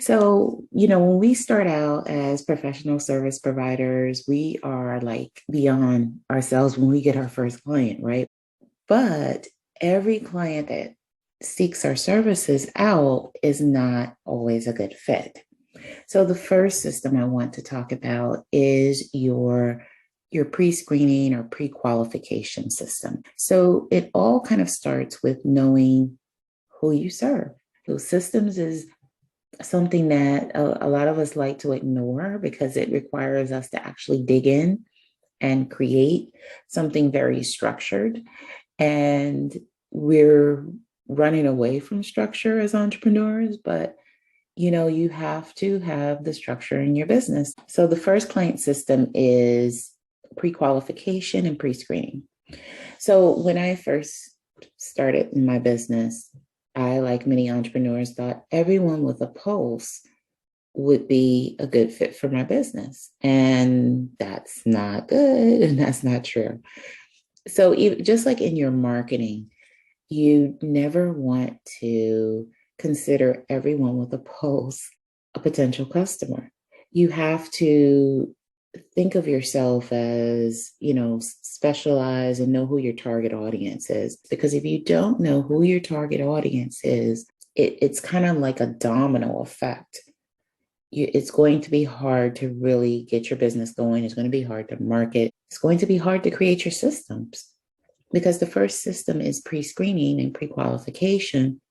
So, when we start out as professional service providers, we are like beyond ourselves when we get our first client, right? But every client that seeks our services out is not always a good fit. So the first system I want to talk about is your pre-screening or pre-qualification system. So it all kind of starts with knowing who you serve. Those systems is something that a lot of us like to ignore because it requires us to actually dig in and create something very structured. And we're running away from structure as entrepreneurs, but you have to have the structure in your business. So the first client system is pre-qualification and pre-screening. So when I first started in my business, I, like many entrepreneurs, thought everyone with a pulse would be a good fit for my business. And that's not good. And that's not true. So just like in your marketing, you never want to consider everyone with a pulse a potential customer. You have to think of yourself as, specialize and know who your target audience is. Because if you don't know who your target audience is, it's kind of like a domino effect. It's going to be hard to really get your business going. It's going to be hard to market. It's going to be hard to create your systems because the first system is pre-screening and pre-qualification.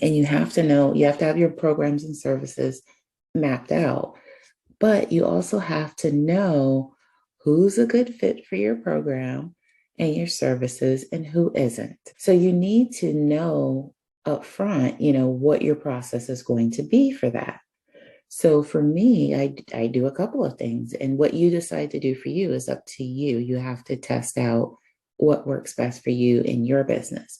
And you have to have your programs and services mapped out. But you also have to know who's a good fit for your program and your services and who isn't. So you need to know upfront, what your process is going to be for that. So for me, I do a couple of things, and what you decide to do for you is up to you. You have to test out what works best for you in your business.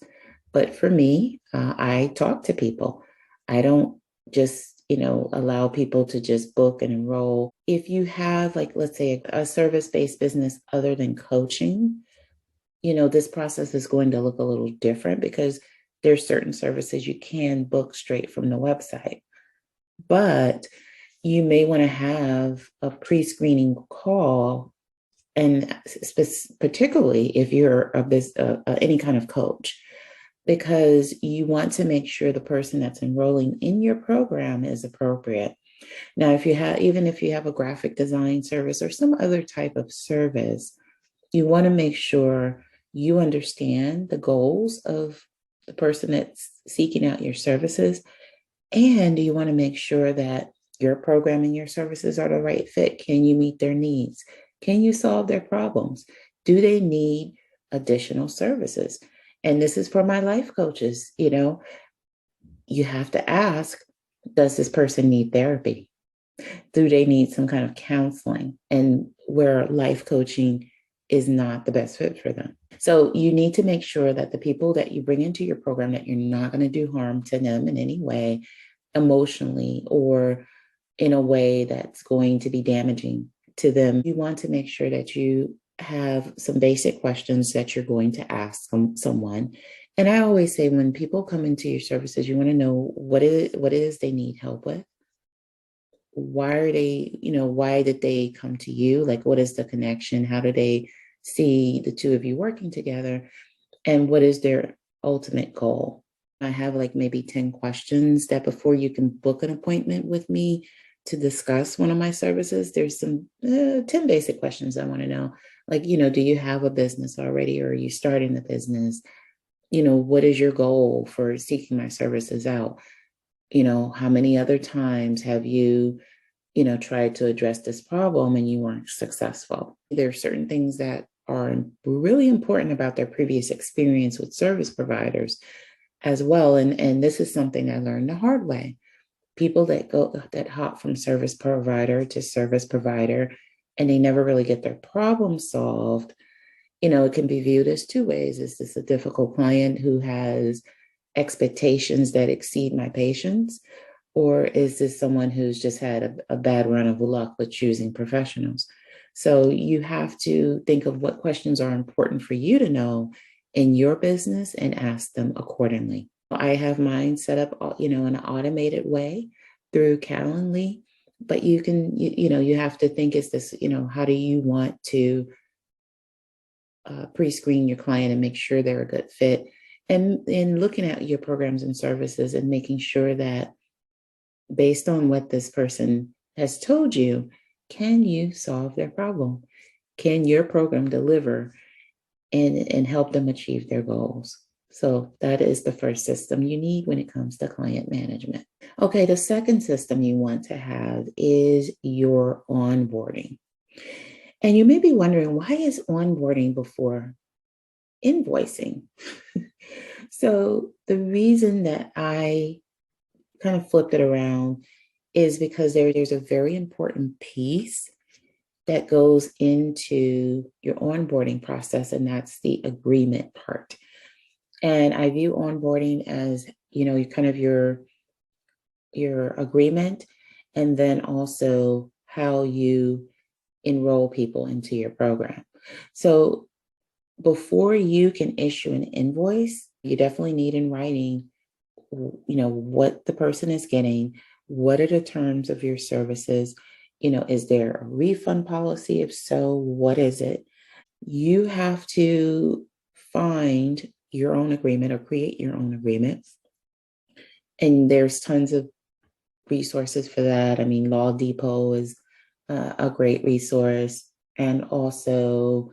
But for me, I talk to people. I don't just, allow people to just book and enroll. If you have, like, let's say a service-based business other than coaching, this process is going to look a little different because there's certain services you can book straight from the website. But you may want to have a pre-screening call, and particularly if you're any kind of coach, because you want to make sure the person that's enrolling in your program is appropriate. Now, even if you have a graphic design service or some other type of service, you want to make sure you understand the goals of the person that's seeking out your services. And you want to make sure that your program and your services are the right fit. Can you meet their needs? Can you solve their problems? Do they need additional services? And this is for my life coaches. You have to ask, does this person need therapy? Do they need some kind of counseling? And where life coaching is not the best fit for them. So you need to make sure that the people that you bring into your program, that you're not going to do harm to them in any way, emotionally or in a way that's going to be damaging to them. You want to make sure that you have some basic questions that you're going to ask someone. And I always say, when people come into your services, you want to know what it is they need help with. Why did they come to you? Like, what is the connection? How do they see the two of you working together? And what is their ultimate goal? I have like maybe 10 questions that before you can book an appointment with me to discuss one of my services, there's some 10 basic questions I want to know. Like, do you have a business already, or are you starting the business? What is your goal for seeking my services out? How many other times have you, tried to address this problem and you weren't successful? There are certain things that are really important about their previous experience with service providers as well. And this is something I learned the hard way. People that hop from service provider to service provider, and they never really get their problem solved. It can be viewed as two ways. Is this a difficult client who has expectations that exceed my patience? Or is this someone who's just had a bad run of luck with choosing professionals? So you have to think of what questions are important for you to know in your business and ask them accordingly. I have mine set up, in an automated way through Calendly, but you can, you have to think, is this, how do you want to pre-screen your client and make sure they're a good fit? And in looking at your programs and services and making sure that based on what this person has told you, can you solve their problem? Can your program deliver and help them achieve their goals? So that is the first system you need when it comes to client management. Okay, the second system you want to have is your onboarding. And you may be wondering, why is onboarding before invoicing? So the reason that I kind of flipped it around is because there's a very important piece that goes into your onboarding process, and that's the agreement part. And I view onboarding as, kind of your agreement, and then also how you enroll people into your program. So before you can issue an invoice, you definitely need in writing, what the person is getting, what are the terms of your services, is there a refund policy? If so, what is it? You have to find your own agreement or create your own agreement. And there's tons of resources for that. I mean, Law Depot is a great resource. And also,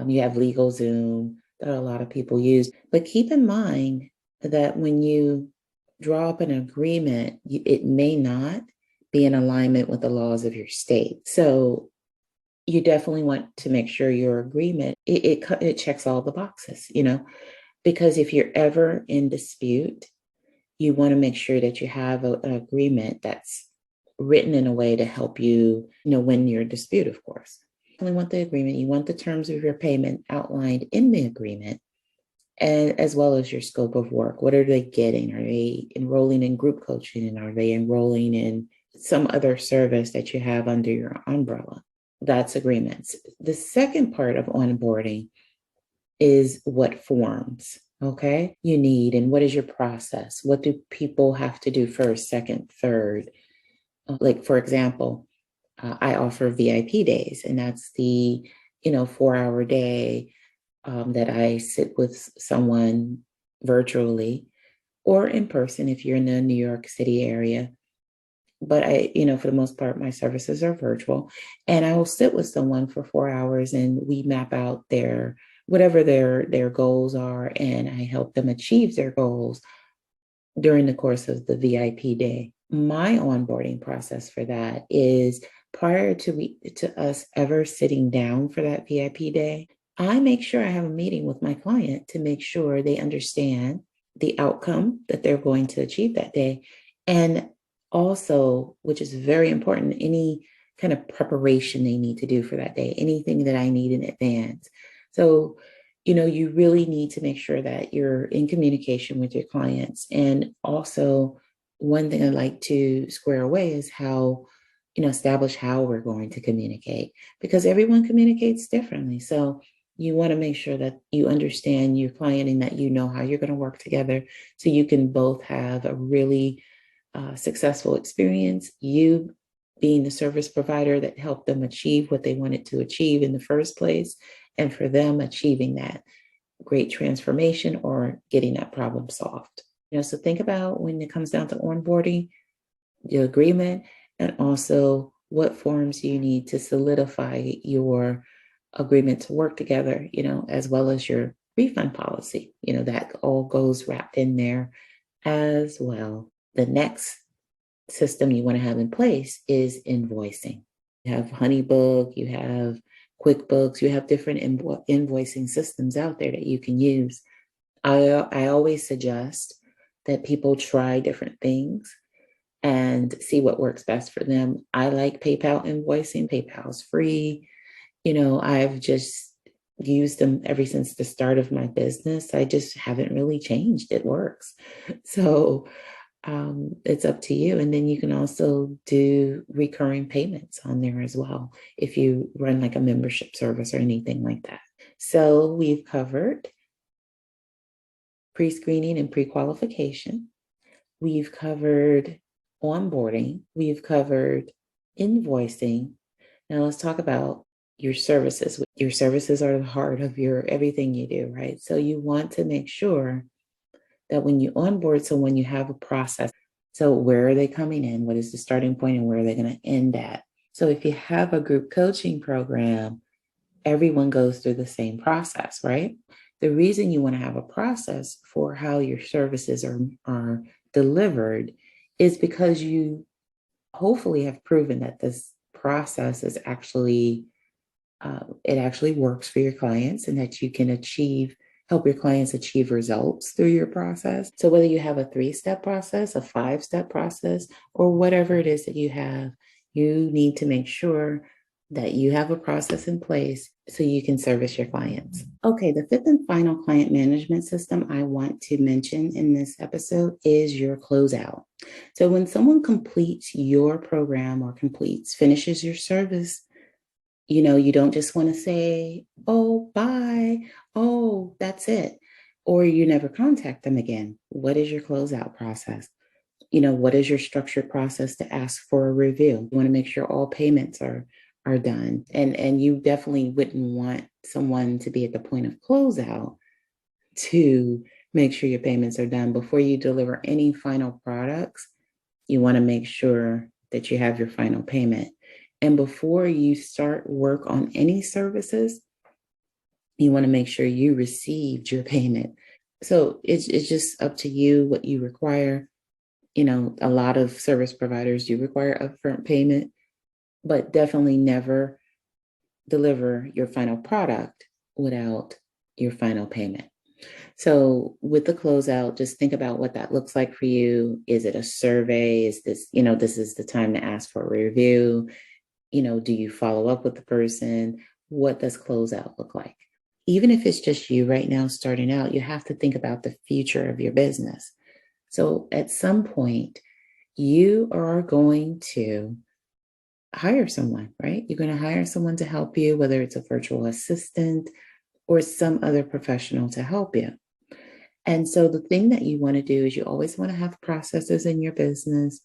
you have LegalZoom that a lot of people use. But keep in mind that when you draw up an agreement, it may not be in alignment with the laws of your state. So you definitely want to make sure your agreement, it checks all the boxes, because if you're ever in dispute, you want to make sure that you have an agreement that's written in a way to help you, win your dispute, of course. You want the agreement, you want the terms of your payment outlined in the agreement, and as well as your scope of work. What are they getting? Are they enrolling in group coaching? And are they enrolling in some other service that you have under your umbrella? That's agreements. The second part of onboarding is what forms, okay, you need, and what is your process? What do people have to do first, second, third? Like, for example, I offer VIP days, and that's the 4-hour day that I sit with someone virtually or in person if you're in the New York City area. But for the most part, my services are virtual, and I will sit with someone for 4 hours and we map out whatever their goals are, and I help them achieve their goals during the course of the VIP day. My onboarding process for that is prior to us ever sitting down for that VIP day, I make sure I have a meeting with my client to make sure they understand the outcome that they're going to achieve that day. And also, which is very important, any kind of preparation they need to do for that day, anything that I need in advance. So, you really need to make sure that you're in communication with your clients. And also, one thing I like to square away is how, establish how we're going to communicate, because everyone communicates differently. So you want to make sure that you understand your client and that you know how you're going to work together so you can both have a really successful experience, you being the service provider that helped them achieve what they wanted to achieve in the first place, and for them achieving that great transformation or getting that problem solved. So think about, when it comes down to onboarding, the agreement, and also what forms you need to solidify your agreement to work together, as well as your refund policy, that all goes wrapped in there as well. The next system you want to have in place is invoicing. You have Honeybook, you have QuickBooks, you have different invoicing systems out there that you can use. I always suggest that people try different things and see what works best for them. I like PayPal invoicing. PayPal's free. I've just used them ever since the start of my business. I just haven't really changed. It works. So it's up to you. And then you can also do recurring payments on there as well if you run like a membership service or anything like that. So we've covered pre-screening and pre-qualification. We've covered onboarding, we've covered invoicing. Now let's talk about your services. Your services are the heart of your everything you do, right? So you want to make sure that when you onboard someone, you have a process. So where are they coming in? What is the starting point and where are they going to end at? So if you have a group coaching program, everyone goes through the same process, right? The reason you want to have a process for how your services are delivered is because you hopefully have proven that this process is actually it actually works for your clients and that you can help your clients achieve results through your process. So whether you have a 3-step process, a 5-step process, or whatever it is that you have, you need to make sure that you have a process in place so you can service your clients. Okay, the fifth and final client management system I want to mention in this episode is your closeout. So when someone completes your program or finishes your service, you don't just want to say, oh, bye. Oh, that's it. Or you never contact them again. What is your closeout process? What is your structured process to ask for a review? You want to make sure all payments are done. And you definitely wouldn't want someone to be at the point of closeout to make sure your payments are done. Before you deliver any final products, you want to make sure that you have your final payment. And before you start work on any services, you want to make sure you received your payment. So it's just up to you what you require. A lot of service providers do require upfront payment, but definitely never deliver your final product without your final payment. So with the closeout, just think about what that looks like for you. Is it a survey? Is this, this is the time to ask for a review? Do you follow up with the person? What does closeout look like? Even if it's just you right now starting out, you have to think about the future of your business. So at some point, you are going to hire someone, right? You're going to hire someone to help you, whether it's a virtual assistant or some other professional to help you. And so the thing that you want to do is you always want to have processes in your business,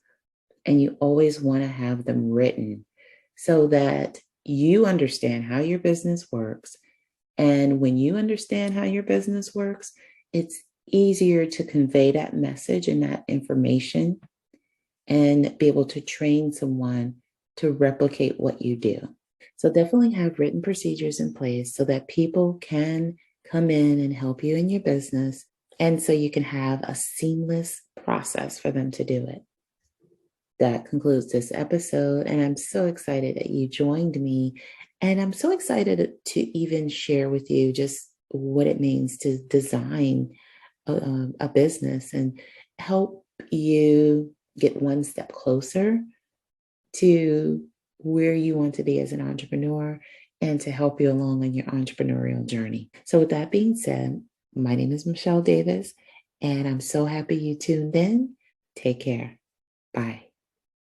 and you always want to have them written so that you understand how your business works. And when you understand how your business works, it's easier to convey that message and that information and be able to train someone to replicate what you do. So definitely have written procedures in place so that people can come in and help you in your business. And so you can have a seamless process for them to do it. That concludes this episode, and I'm so excited that you joined me. And I'm so excited to even share with you just what it means to design a business and help you get one step closer to where you want to be as an entrepreneur and to help you along on your entrepreneurial journey. So with that being said, my name is Michele Davis, and I'm so happy you tuned in. Take care. Bye.